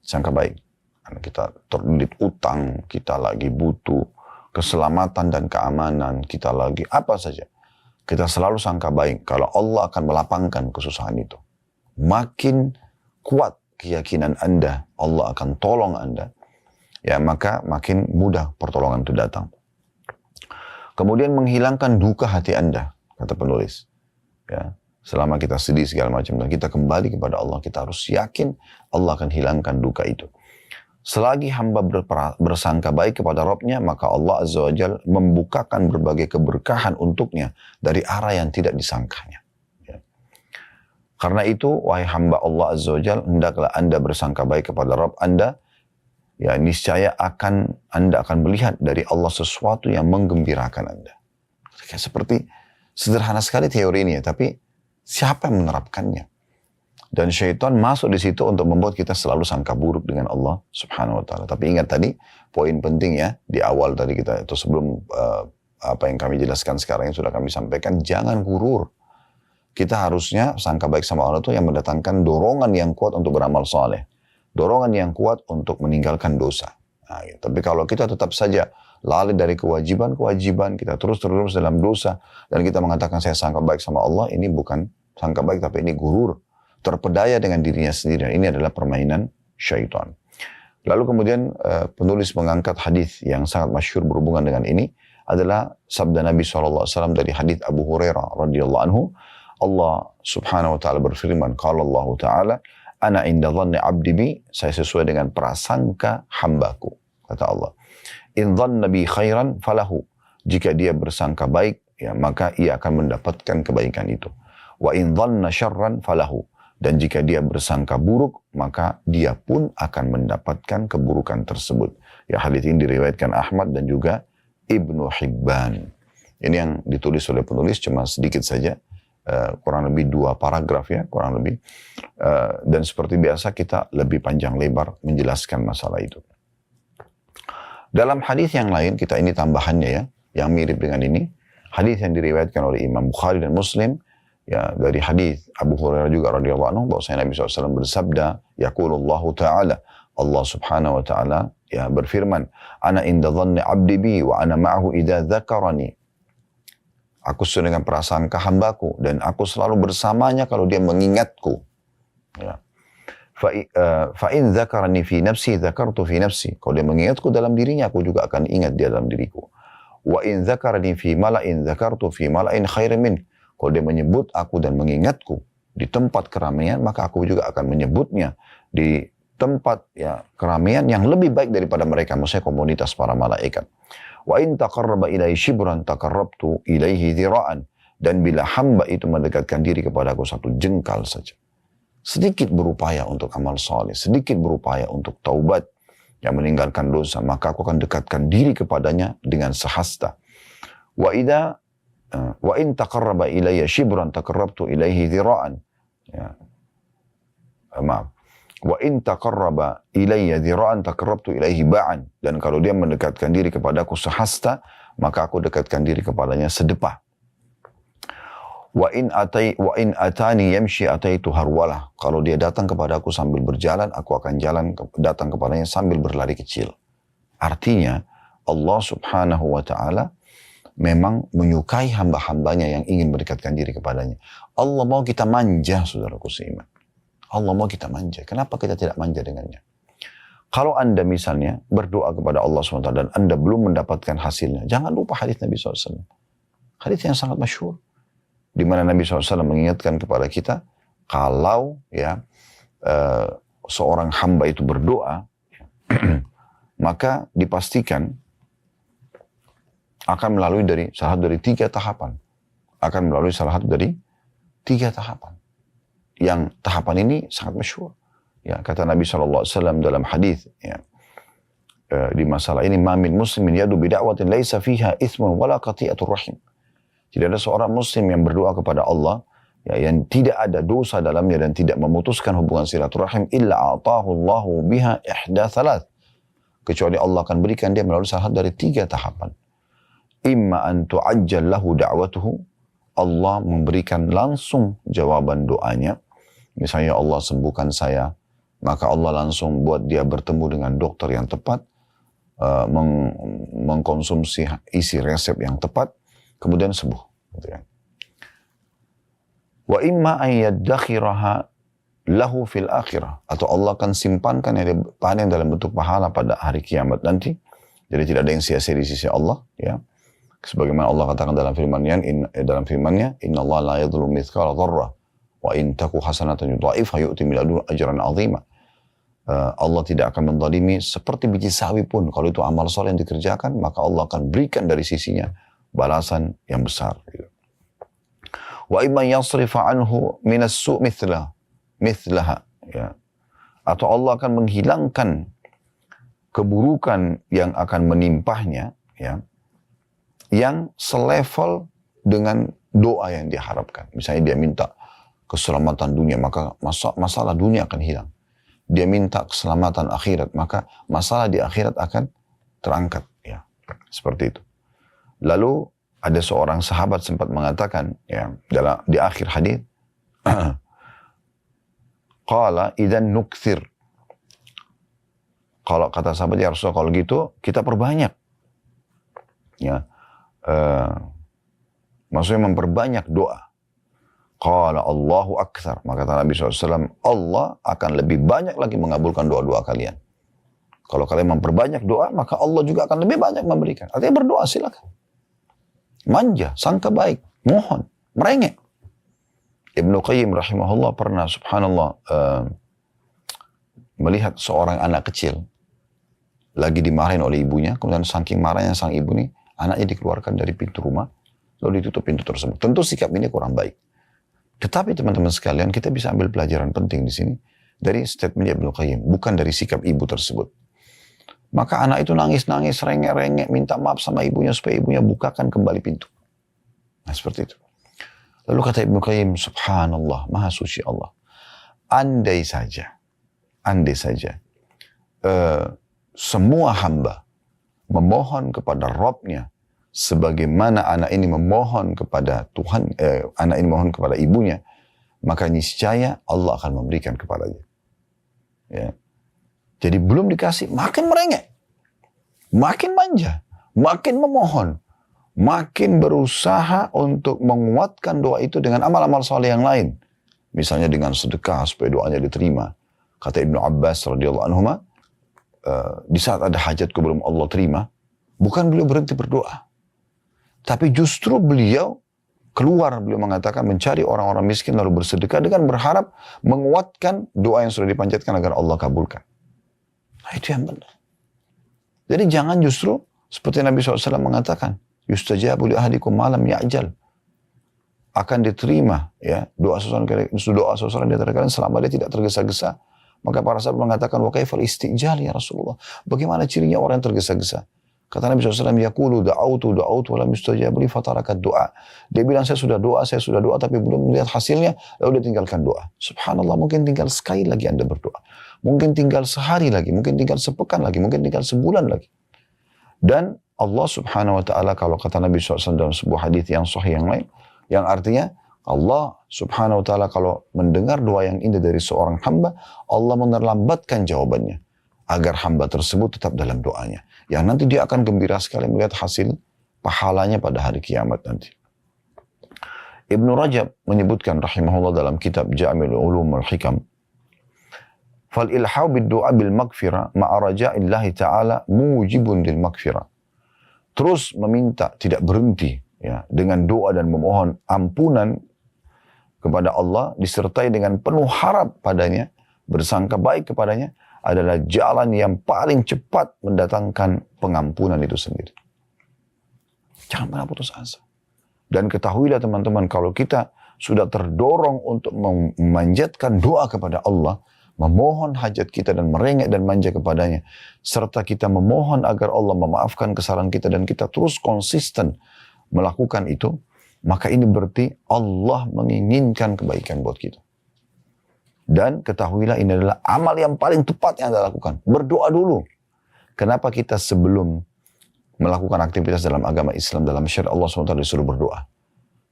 Sangka baik. Karena kita terlilit utang, kita lagi butuh keselamatan dan keamanan, kita lagi apa saja. kita selalu sangka baik kalau Allah akan melapangkan kesusahan itu. Makin kuat keyakinan Anda, Allah akan tolong Anda, ya maka makin mudah pertolongan itu datang. Kemudian menghilangkan duka hati Anda, kata penulis. Ya, selama kita sedih segala macam dan kita kembali kepada Allah, kita harus yakin Allah akan hilangkan duka itu. Selagi hamba bersangka baik kepada Rabb-Nya, maka Allah Azza wa Jalla membukakan berbagai keberkahan untuknya dari arah yang tidak disangkanya. Ya. Karena itu, wahai hamba Allah Azza wa Jalla, hendaklah Anda bersangka baik kepada Rabb Anda, ya niscaya Anda akan melihat dari Allah sesuatu yang menggembirakan Anda. Seperti sederhana sekali teori ini ya, tapi siapa yang menerapkannya? Dan syaitan masuk di situ untuk membuat kita selalu sangka buruk dengan Allah Subhanahu wa taala. Tapi ingat tadi, poin penting ya, di awal tadi kita itu sebelum apa yang kami jelaskan sekarang yang sudah kami sampaikan, jangan gurur. Kita harusnya sangka baik sama Allah itu yang mendatangkan dorongan yang kuat untuk beramal saleh. Dorongan yang kuat untuk meninggalkan dosa. Nah, gitu. Tapi kalau kita tetap saja lalai dari kewajiban-kewajiban, kita terus-terus dalam dosa, dan kita mengatakan saya sangka baik sama Allah, ini bukan sangka baik tapi ini gurur. Terpedaya dengan dirinya sendiri. Ini adalah permainan syaitan. Lalu kemudian penulis mengangkat hadis yang sangat masyhur berhubungan dengan ini adalah sabda Nabi SAW dari hadis Abu Hurairah radhiyallahu anhu. Allah Subhanahu wa taala berfirman, qala Allah taala, ana inda dhanni 'abdi bi, saya sesuai dengan prasangka hambaku, kata Allah. In dhanna bi khairan falahu, jika dia bersangka baik, ya maka ia akan mendapatkan kebaikan itu. Wa in dhanna syarran falahu, dan jika dia bersangka buruk, maka dia pun akan mendapatkan keburukan tersebut. Ya, hadits ini diriwayatkan Ahmad dan juga Ibnu Hibban. Ini yang ditulis oleh penulis cuma sedikit saja, kurang lebih 2 paragraf ya, kurang lebih. Dan seperti biasa kita lebih panjang lebar menjelaskan masalah itu. Dalam hadis yang lain, kita ini tambahannya ya, yang mirip dengan ini. Hadis yang diriwayatkan oleh Imam Bukhari dan Muslim, ya dari hadis Abu Hurairah juga radhiyallahu anhu, bahwasanya Nabi SAW bersabda, yaqulullahu ta'ala, Allah Subhanahu wa ta'ala ya berfirman, ana inda dhanni 'abdi bi wa ana ma'ahu idza dzakarani. Aku sesuai dengan prasangka hambaku dan aku selalu bersamanya kalau dia mengingatku. Ya. Fa in dzakarani fi nafsi dzakartu fi nafsi. Kalau dia mengingatku dalam dirinya, aku juga akan ingat dia dalam diriku. Wa in dzakarani fi mala'in dzakartu fi mala'in khairin min. Kalau dia menyebut aku dan mengingatku di tempat keramaian, maka aku juga akan menyebutnya di tempat ya keramaian yang lebih baik daripada mereka, maksudnya komunitas para malaikat. Wa in taqarraba ilaihi shibran taqarrabtu ilaihi dhira'an. Dan bila hamba itu mendekatkan diri kepadaku 1 jengkal saja, sedikit berupaya untuk amal saleh, sedikit berupaya untuk taubat, yang meninggalkan dosa, maka aku akan dekatkan diri kepadanya dengan sehasta. Wa in taqarraba ilayya shibran taqarrabtu ilaihi dhira'an. Ya. Maaf. Wa in taqarraba ilayya dhira'an taqarrabtu ilaihi ba'an. Dan kalau dia mendekatkan diri kepadaku sehasta, maka aku dekatkan diri kepadanya sedepah. Wa in atani yamshi ataitu harwalah. Kalau dia datang kepadaku sambil berjalan, aku akan datang kepadanya sambil berlari kecil. Artinya Allah Subhanahu wa ta'ala memang menyukai hamba-hambanya yang ingin mendekatkan diri kepadanya. Allah mau kita manja, saudaraku seiman. Allah mau kita manja. Kenapa kita tidak manja dengannya? Kalau Anda misalnya berdoa kepada Allah SWT dan Anda belum mendapatkan hasilnya, jangan lupa hadis Nabi SAW. Hadis yang sangat masyhur, di mana Nabi SAW mengingatkan kepada kita, kalau ya seorang hamba itu berdoa, maka dipastikan akan melalui salah satu dari 3 tahapan. Akan melalui salah satu dari 3 tahapan. Yang tahapan ini sangat masyhur. Ya, kata Nabi SAW dalam hadis ya, di masalah ini, ma min muslimin yadu bida'watin laisa fiha ithmun wala qati'atur rahim. Tidak ada seorang muslim yang berdoa kepada Allah ya, yang tidak ada dosa dalamnya dan tidak memutuskan hubungan silaturahim, illa a'tahu Allahu biha ihda thalath. Kecuali Allah akan berikan dia melalui salah satu dari 3 tahapan. Imma an tu'ajjal lahu da'watuhu, Allah memberikan langsung jawaban doanya. Misalnya Allah sembuhkan saya, maka Allah langsung buat dia bertemu dengan dokter yang tepat, mengkonsumsi isi resep yang tepat, kemudian sembuh. Gitu kan. Wa imma an yaddakhiraha lahu fil akhirah, atau Allah akan simpankan yang dipanen dalam bentuk pahala pada hari kiamat nanti. Jadi tidak ada yang sia-sia di sisi Allah, ya. Sebagaimana Allah katakan dalam firman-Nya, Inna Allah la yadhlimu mithqala dzarrah wa in taku hasanatan yudha'ifha yu'ti min ladunhu ajran 'azima. Allah tidak akan menzalimi seperti biji sawi pun. Kalau itu amal soleh yang dikerjakan, maka Allah akan berikan dari sisinya balasan yang besar. Wa imma yasrifa anhu minas su' mithlaha, ya. Atau Allah akan menghilangkan keburukan yang akan menimpahnya, ya, yang selevel dengan doa yang diharapkan. Misalnya dia minta keselamatan dunia, maka masalah dunia akan hilang. Dia minta keselamatan akhirat, maka masalah di akhirat akan terangkat, ya. Seperti itu. Lalu ada seorang sahabat sempat mengatakan, ya, di akhir hadis, qala idzan nukthir. Kalau kata sahabat, ya Rasulullah, kalau gitu kita perbanyak, ya. Maksudnya memperbanyak doa. Qala Allahu akthar. Maka kata Nabi SAW, Allah akan lebih banyak lagi mengabulkan doa-doa kalian. Kalau kalian memperbanyak doa, maka Allah juga akan lebih banyak memberikan. Artinya berdoa silakan. Manja, sangka baik, mohon, merengek. Ibnu Qayyim rahimahullah pernah, subhanallah, melihat seorang anak kecil lagi dimarahin oleh ibunya, kemudian saking marahnya sang ibu nih, anaknya dikeluarkan dari pintu rumah, lalu ditutup pintu tersebut. Tentu sikap ini kurang baik. Tetapi teman-teman sekalian, kita bisa ambil pelajaran penting di sini dari statement Ibnu Qayyim, bukan dari sikap ibu tersebut. Maka anak itu nangis-nangis, rengek-rengek, minta maaf sama ibunya supaya ibunya bukakan kembali pintu. Nah, seperti itu. Lalu kata Ibnu Qayyim, subhanallah, maha suci Allah. Andai saja, semua hamba memohon kepada Rabbnya sebagaimana anak ini memohon kepada Tuhan, anak ini memohon kepada ibunya, maka niscaya Allah akan memberikan kepadanya. Ya. Jadi belum dikasih, makin merengek, makin manja, makin memohon, makin berusaha untuk menguatkan doa itu dengan amal-amal saleh yang lain. Misalnya dengan sedekah supaya doanya diterima. Kata Ibnu Abbas radhiyallahu anhu, di saat ada hajatku belum Allah terima, bukan beliau berhenti berdoa, tapi justru beliau mengatakan mencari orang-orang miskin lalu bersedekah dengan berharap menguatkan doa yang sudah dipanjatkan agar Allah kabulkan. Nah, itu yang benar. Jadi jangan justru seperti Nabi SAW mengatakan, yustajabu li ahadikum malam ya'jal. Akan diterima, ya, doa seseorang di antara kalian selama dia tidak tergesa-gesa. Maka para sahabat mengatakan, wa kaifal istijal ya Rasulullah. Bagaimana cirinya orang yang tergesa-gesa? Kata Nabi SAW, yaqulu da'autu wa lam yustajabu li fatarakat doa. Dia bilang, saya sudah doa, tapi belum melihat hasilnya, lalu dia tinggalkan doa. Subhanallah, mungkin tinggal sekali lagi Anda berdoa. Mungkin tinggal sehari lagi, mungkin tinggal sepekan lagi, mungkin tinggal sebulan lagi. Dan Allah subhanahu wa ta'ala, kalau kata Nabi SAW dalam sebuah hadis yang sahih yang lain, yang artinya Allah subhanahu wa ta'ala kalau mendengar doa yang indah dari seorang hamba, Allah menerlambatkan jawabannya agar hamba tersebut tetap dalam doanya. Yang nanti dia akan gembira sekali melihat hasil pahalanya pada hari kiamat nanti. Ibnu Rajab menyebutkan rahimahullah dalam kitab Jami'ul Ulum wal Hikam, fal ilhau bid du'a bil maghfirah ma'a raja'illahi ta'ala mujibun lil maghfirah. Terus meminta, tidak berhenti, ya, dengan doa dan memohon ampunan kepada Allah disertai dengan penuh harap padanya, bersangka baik kepadanya, adalah jalan yang paling cepat mendatangkan pengampunan itu sendiri. Jangan pernah putus asa. Dan ketahuilah teman-teman, kalau kita sudah terdorong untuk memanjatkan doa kepada Allah, memohon hajat kita dan merengek dan manja kepadanya, serta kita memohon agar Allah memaafkan kesalahan kita dan kita terus konsisten melakukan itu, maka ini berarti Allah menginginkan kebaikan buat kita. Dan ketahuilah ini adalah amal yang paling tepat yang Anda lakukan. Berdoa dulu. Kenapa kita sebelum melakukan aktivitas dalam agama Islam, dalam syariat Allah SWT disuruh berdoa?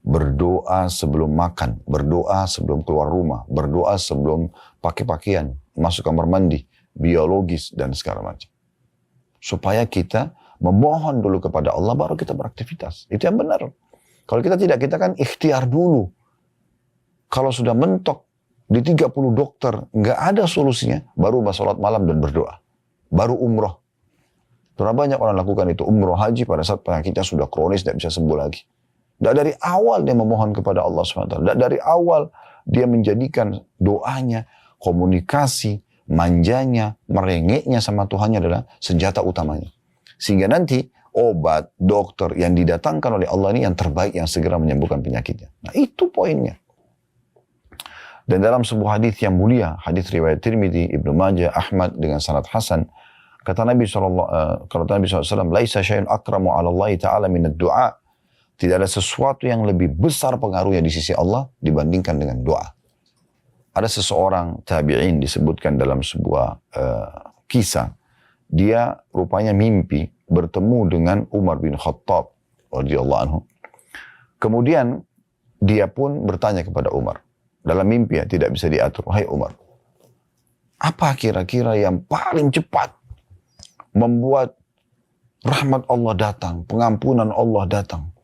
Berdoa sebelum makan, berdoa sebelum keluar rumah, berdoa sebelum pakai pakaian, masuk kamar mandi, biologis, dan segala macam. Supaya kita memohon dulu kepada Allah, baru kita beraktivitas. Itu yang benar. Kalau kita tidak, kita kan ikhtiar dulu. Kalau sudah mentok di 30 dokter, nggak ada solusinya, baru sholat malam dan berdoa. Baru umroh. Terlalu banyak orang lakukan itu, umroh haji pada saat penyakitnya sudah kronis, tidak bisa sembuh lagi. Dan dari awal dia memohon kepada Allah SWT. Dan dari awal dia menjadikan doanya, komunikasi, manjanya, merengeknya sama Tuhannya adalah senjata utamanya. Sehingga nanti obat, dokter yang didatangkan oleh Allah ini yang terbaik yang segera menyembuhkan penyakitnya. Nah itu poinnya. Dan dalam sebuah hadis yang mulia, hadis riwayat Tirmidzi, Ibnu Majah, Ahmad dengan sanad hasan, kata Nabi SAW, "Laisa syai'un akramu 'ala Allah Ta'ala min ad-du'a." Tidak ada sesuatu yang lebih besar pengaruhnya di sisi Allah dibandingkan dengan doa. Ada seseorang tabi'in disebutkan dalam sebuah kisah. Dia rupanya mimpi bertemu dengan Umar bin Khattab radhiyallahu anhu. Kemudian dia pun bertanya kepada Umar. Dalam mimpi tidak bisa diatur. Wahai Umar, apa kira-kira yang paling cepat membuat rahmat Allah datang, pengampunan Allah datang,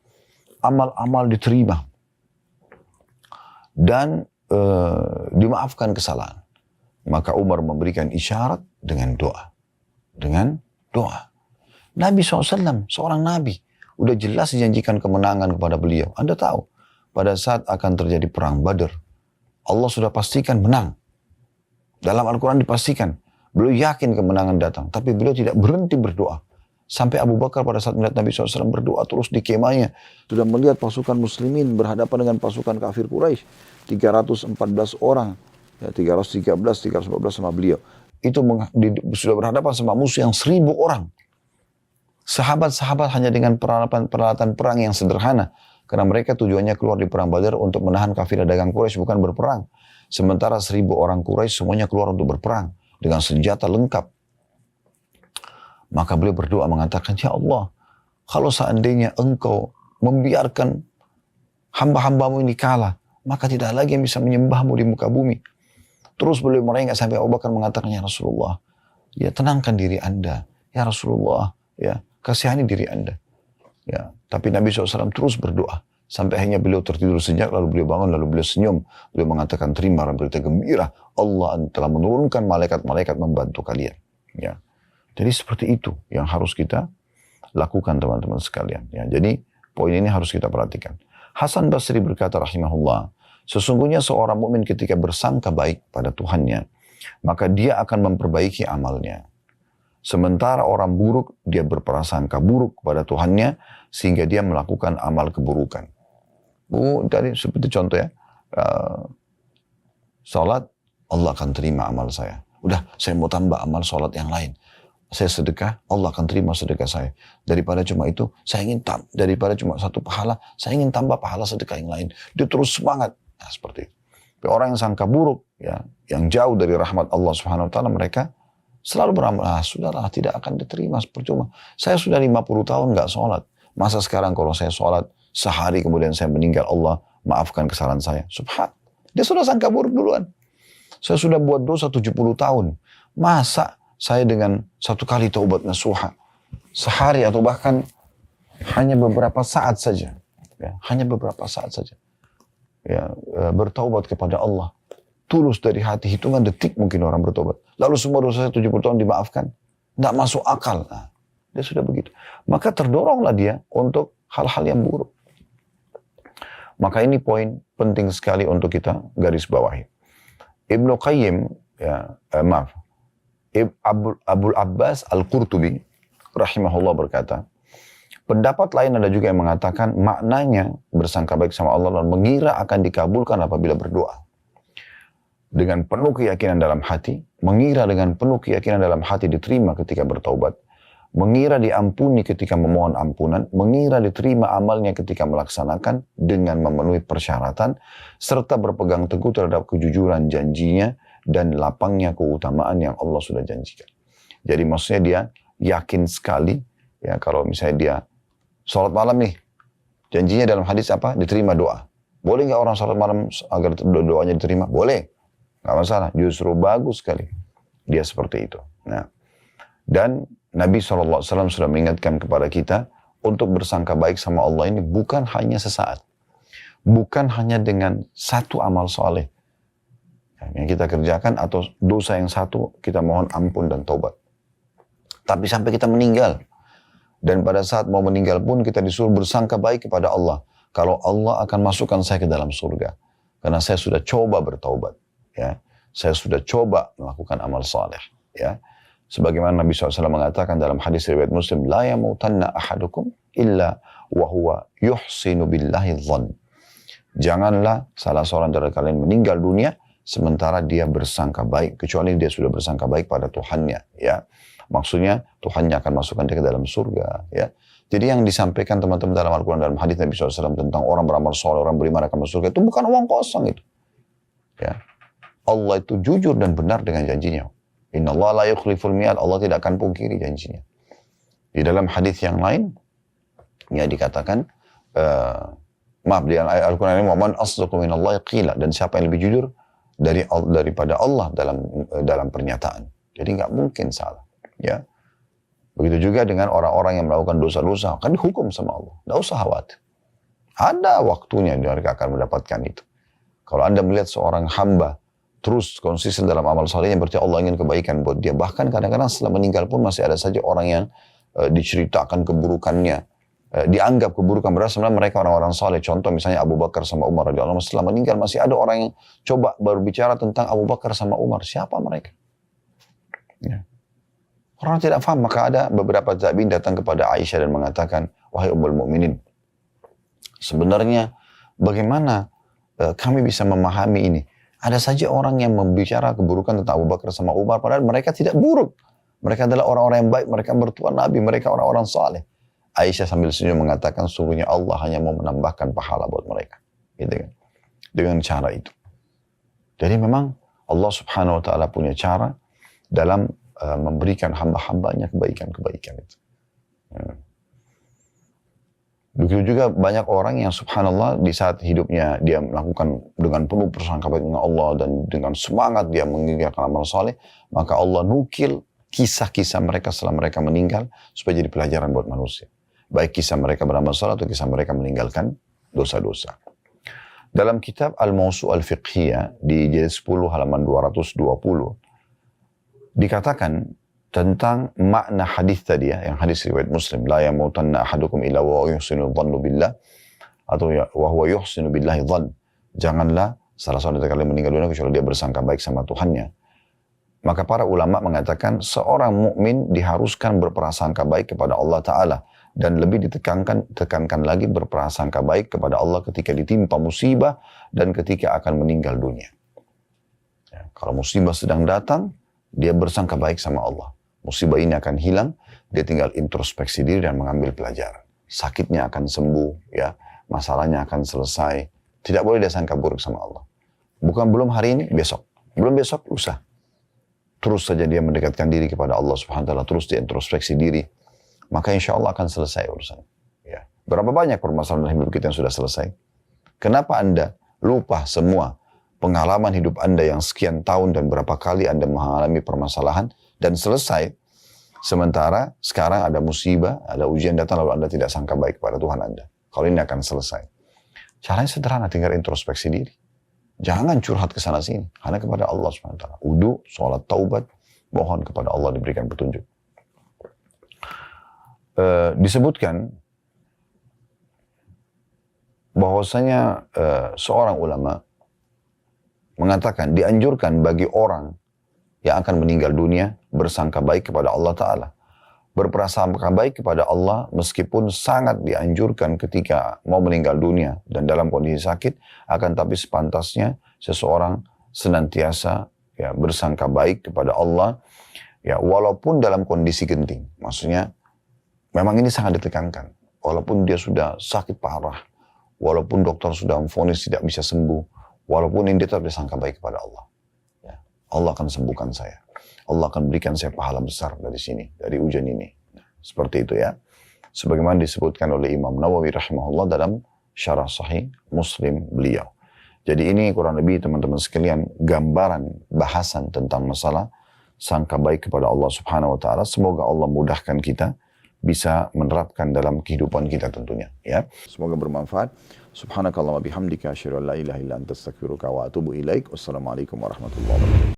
amal-amal diterima, dan dimaafkan kesalahan? Maka Umar memberikan isyarat dengan doa. Dengan doa. Nabi SAW, seorang Nabi, udah jelas dijanjikan kemenangan kepada beliau. Anda tahu, pada saat akan terjadi perang Badar, Allah sudah pastikan menang. Dalam Al-Quran dipastikan. Beliau yakin kemenangan datang. Tapi beliau tidak berhenti berdoa. Sampai Abu Bakar pada saat melihat Nabi SAW berdoa terus di kemahnya. Sudah melihat pasukan muslimin berhadapan dengan pasukan kafir Quraisy. 314 orang. Ya, 313, 314 sama beliau. Itu sudah berhadapan sama musuh yang 1.000 orang. Sahabat-sahabat hanya dengan peralatan perang yang sederhana. Karena mereka tujuannya keluar di perang Badar untuk menahan kafilah dagang Quraisy, bukan berperang. Sementara 1.000 orang Quraisy semuanya keluar untuk berperang. Dengan senjata lengkap. Maka beliau berdoa mengatakan, "Ya Allah, kalau seandainya engkau membiarkan hamba-hambamu ini kalah, maka tidak lagi yang bisa menyembahmu di muka bumi." Terus beliau merengek sampai Abu Bakar mengatakan, "Ya Rasulullah, ya tenangkan diri Anda. Ya Rasulullah, ya kasihani diri Anda." Ya, tapi Nabi SAW terus berdoa. Sampai akhirnya beliau tertidur senyap, lalu beliau bangun, lalu beliau senyum. Beliau mengatakan, "Terima berita gembira. Allah telah menurunkan malaikat-malaikat membantu kalian." Ya. Jadi seperti itu yang harus kita lakukan teman-teman sekalian. Ya, jadi poin ini harus kita perhatikan. Hasan Basri berkata rahimahullah, sesungguhnya seorang mukmin ketika bersangka baik pada Tuhannya, maka dia akan memperbaiki amalnya. Sementara orang buruk, dia berprasangka buruk kepada Tuhannya, sehingga dia melakukan amal keburukan. Tadi seperti contoh ya, salat, Allah akan terima amal saya. Udah, saya mau tambah amal salat yang lain. Saya sedekah, Allah akan terima sedekah saya. Daripada cuma itu, saya ingin daripada cuma satu pahala, saya ingin tambah pahala sedekah yang lain. Dia terus semangat. Nah, seperti itu. Tapi orang yang sangka buruk, ya, yang jauh dari rahmat Allah Subhanahu Wa Taala, mereka selalu beramal, sudahlah, tidak akan diterima, percuma. Saya sudah 50 tahun nggak sholat. Masa sekarang kalau saya sholat, sehari kemudian saya meninggal, Allah maafkan kesalahan saya. Subhan. Dia sudah sangka buruk duluan. Saya sudah buat dosa 70 tahun. Masa saya dengan satu kali taubat nasuha, sehari atau bahkan hanya beberapa saat saja. Ya, hanya beberapa saat saja. Ya, bertaubat kepada Allah. Tulus dari hati, hitungan detik mungkin orang bertobat. Lalu semua dosa 70 tahun dimaafkan. Tidak masuk akal. Nah, dia sudah begitu. Maka terdoronglah dia untuk hal-hal yang buruk. Maka ini poin penting sekali untuk kita garis bawahi. Ibnu Qayyim, Abul Abbas Al-Qurtubi, rahimahullah berkata, pendapat lain ada juga yang mengatakan maknanya bersangka baik sama Allah dan mengira akan dikabulkan apabila berdoa. Dengan penuh keyakinan dalam hati, mengira dengan penuh keyakinan dalam hati diterima ketika bertaubat, mengira diampuni ketika memohon ampunan, mengira diterima amalnya ketika melaksanakan dengan memenuhi persyaratan, serta berpegang teguh terhadap kejujuran janjinya dan lapangnya keutamaan yang Allah sudah janjikan. Jadi maksudnya dia yakin sekali, ya kalau misalnya dia sholat malam nih, janjinya dalam hadis apa? Diterima doa. Boleh nggak orang sholat malam agar doanya diterima? Boleh. Nggak masalah, justru bagus sekali. Dia seperti itu. Nah, dan Nabi SAW sudah mengingatkan kepada kita untuk bersangka baik sama Allah ini bukan hanya sesaat. bukan hanya dengan satu amal soleh yang kita kerjakan atau dosa yang satu kita mohon ampun dan taubat. Tapi sampai kita meninggal. Dan pada saat mau meninggal pun kita disuruh bersangka baik kepada Allah. Kalau Allah akan masukkan saya ke dalam surga. Karena saya sudah coba bertaubat. Ya. Saya sudah coba melakukan amal saleh. Ya. Sebagaimana Nabi SAW mengatakan dalam hadis riwayat Muslim, la yamutanna ahadukum illa wa huwa yuhsinu billahi dhann. Janganlah salah seorang dari kalian meninggal dunia sementara dia bersangka baik, kecuali dia sudah bersangka baik pada Tuhannya. Ya. Maksudnya Tuhannya akan masukkan dia ke dalam surga. Ya. Jadi yang disampaikan teman-teman dalam Al-Quran, dalam hadis Nabi SAW tentang orang beramal soleh, orang beriman akan masuk surga, itu bukan uang kosong itu. Ya. Allah itu jujur dan benar dengan janjinya. Inna Allah la yukhliful mi'ad. Allah tidak akan pungkiri janjinya. Di dalam hadis yang lain, ya dikatakan, di Al-Quran ini, waman asdaqu minallahi qila, dan siapa yang lebih jujur daripada Allah dalam pernyataan. Jadi nggak mungkin salah. Ya. Begitu juga dengan orang-orang yang melakukan dosa-dosa, kan dihukum sama Allah. Nggak usah khawatir. Ada waktunya mereka akan mendapatkan itu. Kalau Anda melihat seorang hamba terus konsisten dalam amal salehnya, berarti Allah ingin kebaikan buat dia. Bahkan kadang-kadang setelah meninggal pun masih ada saja orang yang diceritakan keburukannya, dianggap keburukan, padahal sebenarnya mereka orang-orang saleh. Contoh misalnya Abu Bakar sama Umar radhiyallahu anhu, setelah meninggal masih ada orang yang coba berbicara tentang Abu Bakar sama Umar. Siapa mereka? Ya. Orang tidak paham, maka ada beberapa tabi'in datang kepada Aisyah dan mengatakan, wahai Ummul Mukminin, sebenarnya bagaimana kami bisa memahami ini? Ada saja orang yang membicara keburukan tentang Abu Bakar sama Umar, padahal mereka tidak buruk. Mereka adalah orang-orang yang baik, mereka mertua Nabi, mereka orang-orang saleh. Aisyah sambil senyum mengatakan, sungguhnya Allah hanya mau menambahkan pahala buat mereka. Gitu kan? Dengan cara itu. Jadi memang Allah Subhanahu wa Ta'ala punya cara dalam memberikan hamba-hambanya kebaikan-kebaikan itu. Begitu juga banyak orang yang subhanallah di saat hidupnya dia melakukan dengan penuh prasangka baik dengan Allah dan dengan semangat dia mengerjakan amal soleh, maka Allah nukil kisah-kisah mereka setelah mereka meninggal supaya jadi pelajaran buat manusia. Baik kisah mereka beramal soleh atau kisah mereka meninggalkan dosa-dosa. Dalam kitab Al-Mawsu' Al-Fiqhiyah di jilid 10 halaman 220 dikatakan tentang makna hadis tadi ya, yang hadis riwayat Muslim, la yamutanna ahadukum illa wa yuhsinu dhannu billah, atau ya wa huwa yuhsinu billahi dhann. Janganlah salah seorang dari kalian meninggal dunia kecuali dia bersangka baik sama Tuhannya. Maka para ulama mengatakan seorang mukmin diharuskan berprasangka baik kepada Allah Ta'ala, dan lebih tekankan lagi berprasangka baik kepada Allah ketika ditimpa musibah dan ketika akan meninggal dunia. Ya, kalau musibah sedang datang, dia bersangka baik sama Allah. Musibah ini akan hilang, dia tinggal introspeksi diri dan mengambil pelajaran. Sakitnya akan sembuh, ya, masalahnya akan selesai. Tidak boleh dia sangka buruk sama Allah. Bukan belum hari ini, besok. Belum besok, lusa. Terus saja dia mendekatkan diri kepada Allah Subhanahu wa Ta'ala, terus dia introspeksi diri. Maka insya Allah akan selesai urusan. Ya. Berapa banyak permasalahan hidup kita yang sudah selesai? Kenapa Anda lupa semua pengalaman hidup Anda yang sekian tahun dan berapa kali Anda mengalami permasalahan dan selesai, sementara sekarang ada musibah, ada ujian datang lalu Anda tidak sangka baik kepada Tuhan Anda. Kalau ini akan selesai. Caranya sederhana, tinggal introspeksi diri. Jangan curhat ke sana sini, hanya kepada Allah SWT. Wudu, sholat, taubat, mohon kepada Allah diberikan petunjuk. Disebutkan bahwasanya seorang ulama mengatakan dianjurkan bagi orang yang akan meninggal dunia bersangka baik kepada Allah Ta'ala. Berprasangka baik kepada Allah meskipun sangat dianjurkan ketika mau meninggal dunia dan dalam kondisi sakit, akan tapi sepantasnya seseorang senantiasa ya, bersangka baik kepada Allah ya, walaupun dalam kondisi genting. Maksudnya memang ini sangat ditekankan. Walaupun dia sudah sakit parah, walaupun dokter sudah memvonis tidak bisa sembuh, walaupun ini dia tetap disangka baik kepada Allah. Ya, Allah akan sembuhkan saya. Allah akan berikan saya pahala besar dari sini, dari ujian ini. Nah, seperti itu ya. Sebagaimana disebutkan oleh Imam Nawawi rahimahullah dalam syarah sahih Muslim beliau. Jadi ini kurang lebih teman-teman sekalian gambaran bahasan tentang masalah sangka baik kepada Allah Subhanahu wa Ta'ala. Semoga Allah mudahkan kita bisa menerapkan dalam kehidupan kita tentunya ya. Semoga bermanfaat. Subhanakallah wa bihamdika asyhadu an la ilaha illa anta astaghfiruka wa atubu ilaik. Wassalamualaikum warahmatullahi wabarakatuh.